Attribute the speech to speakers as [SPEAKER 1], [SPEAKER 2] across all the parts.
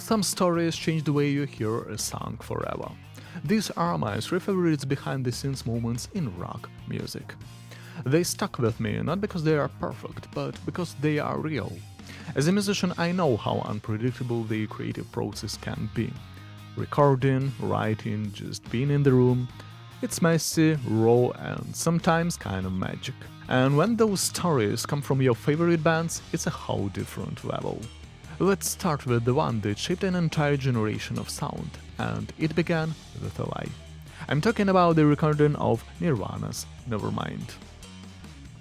[SPEAKER 1] Some stories change the way you hear a song forever. These are my three favorites behind-the-scenes moments in rock music. They stuck with me not because they are perfect, but because they are real. As a musician, I know how unpredictable the creative process can be. Recording, writing, just being in the room. It's messy, raw, and sometimes kind of magic. And when those stories come from your favorite bands, it's a whole different level. Let's start with the one that shaped an entire generation of sound, and it began with a lie. I'm talking about the recording of Nirvana's Nevermind.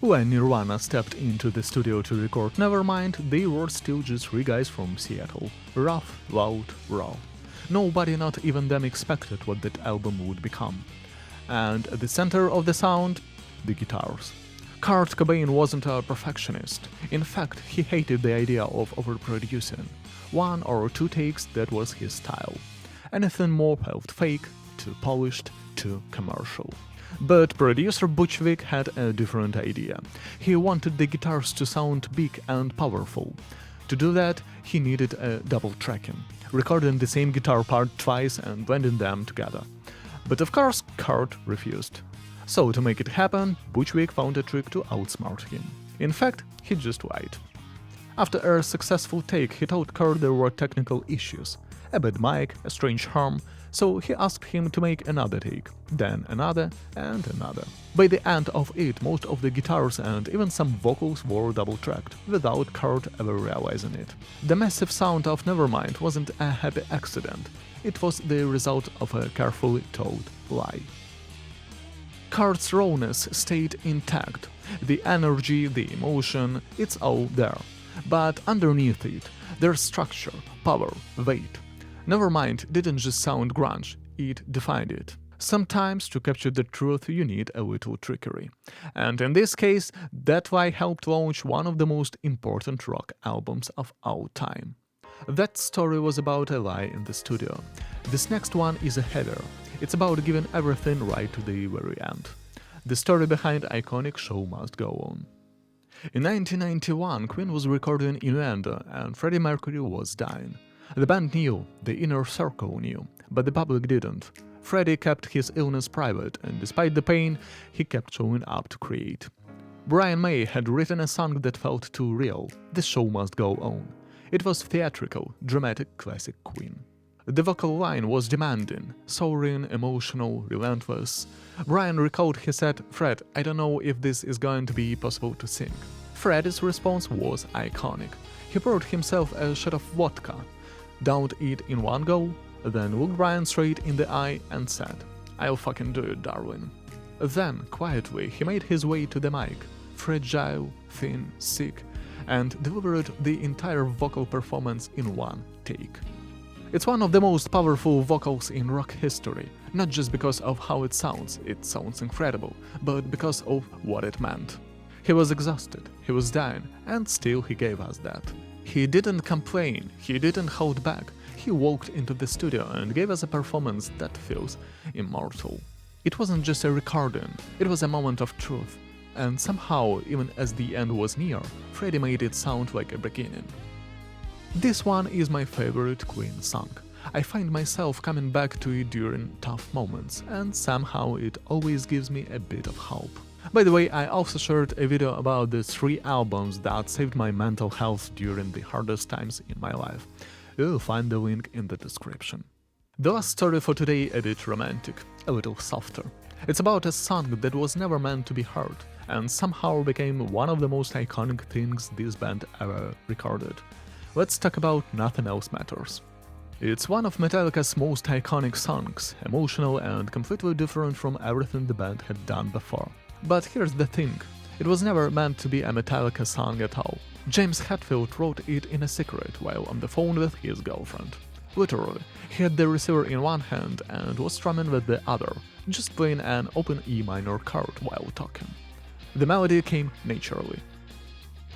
[SPEAKER 1] When Nirvana stepped into the studio to record Nevermind, they were still just three guys from Seattle. Rough, loud, raw. Nobody, not even them, expected what that album would become. And at the center of the sound, the guitars. Kurt Cobain wasn't a perfectionist. In fact, he hated the idea of overproducing. One or two takes, that was his style. Anything more felt fake, too polished, too commercial. But producer Butch Vig had a different idea. He wanted the guitars to sound big and powerful. To do that, he needed a double tracking, recording the same guitar part twice and blending them together. But of course, Kurt refused. So to make it happen, Butch Vig found a trick to outsmart him. In fact, he just lied. After a successful take, he told Kurt there were technical issues, a bad mic, a strange hum, so he asked him to make another take, then another and another. By the end of it, most of the guitars and even some vocals were double-tracked, without Kurt ever realizing it. The massive sound of Nevermind wasn't a happy accident, it was the result of a carefully told lie. Kurt's rawness stayed intact. The energy, the emotion, it's all there. But underneath it, there's structure, power, weight. Nevermind didn't just sound grunge, it defined it. Sometimes to capture the truth you need a little trickery. And in this case, that lie helped launch one of the most important rock albums of all time. That story was about a lie in the studio. This next one is a header. It's about giving everything right to the very end. The story behind iconic Show Must Go On. In 1991, Queen was recording Innuendo and Freddie Mercury was dying. The band knew, the inner circle knew, but the public didn't. Freddie kept his illness private, and despite the pain, he kept showing up to create. Brian May had written a song that felt too real. The show must go on. It was theatrical, dramatic, classic Queen. The vocal line was demanding, soaring, emotional, relentless. Brian recalled he said, "Fred, I don't know if this is going to be possible to sing." Freddie's response was iconic. He poured himself a shot of vodka, downed it in one go, then looked Brian straight in the eye and said, "I'll fucking do it, darling." Then, quietly, he made his way to the mic, fragile, thin, sick, and delivered the entire vocal performance in one take. It's one of the most powerful vocals in rock history, not just because of how it sounds incredible, but because of what it meant. He was exhausted, he was dying, and still he gave us that. He didn't complain, he didn't hold back, he walked into the studio and gave us a performance that feels immortal. It wasn't just a recording, it was a moment of truth. And somehow, even as the end was near, Freddie made it sound like a beginning. This one is my favorite Queen song. I find myself coming back to it during tough moments, and somehow it always gives me a bit of hope. By the way, I also shared a video about the 3 albums that saved my mental health during the hardest times in my life. You'll find the link in the description. The last story for today a bit romantic, a little softer. It's about a song that was never meant to be heard, and somehow became one of the most iconic things this band ever recorded. Let's talk about Nothing Else Matters. It's one of Metallica's most iconic songs, emotional and completely different from everything the band had done before. But here's the thing, it was never meant to be a Metallica song at all. James Hetfield wrote it in a secret while on the phone with his girlfriend. Literally, he had the receiver in one hand and was strumming with the other, just playing an open E minor chord while talking. The melody came naturally.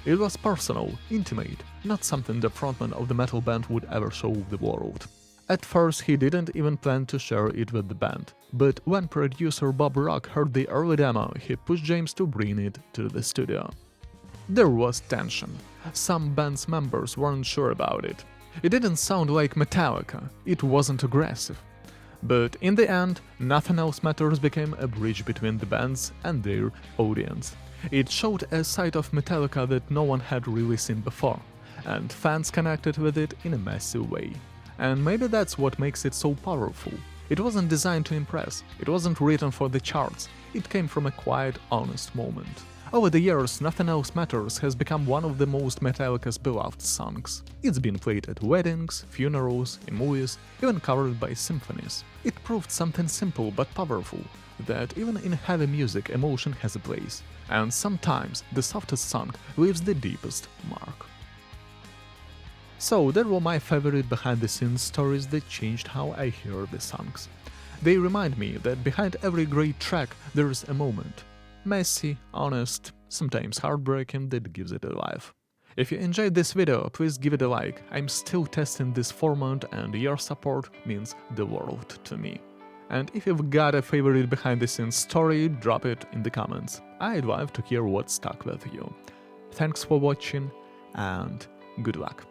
[SPEAKER 1] It was personal, intimate, not something the frontman of the metal band would ever show the world. At first he didn't even plan to share it with the band, but when producer Bob Rock heard the early demo, he pushed James to bring it to the studio. There was tension. Some band's members weren't sure about it. It didn't sound like Metallica, it wasn't aggressive. But in the end, Nothing Else Matters became a bridge between the bands and their audience. It showed a side of Metallica that no one had really seen before, and fans connected with it in a massive way. And maybe that's what makes it so powerful. It wasn't designed to impress, it wasn't written for the charts, it came from a quiet, honest moment. Over the years, Nothing Else Matters has become one of the most Metallica's beloved songs. It's been played at weddings, funerals, in movies, even covered by symphonies. It proved something simple but powerful, that even in heavy music emotion has a place, and sometimes the softest song leaves the deepest mark. So that were my favorite behind-the-scenes stories that changed how I hear the songs. They remind me that behind every great track there's a moment. Messy, honest, sometimes heartbreaking, that gives it a life. If you enjoyed this video, please give it a like. I'm still testing this format and your support means the world to me. And if you've got a favorite behind-the-scenes story, drop it in the comments. I'd love to hear what stuck with you. Thanks for watching and good luck.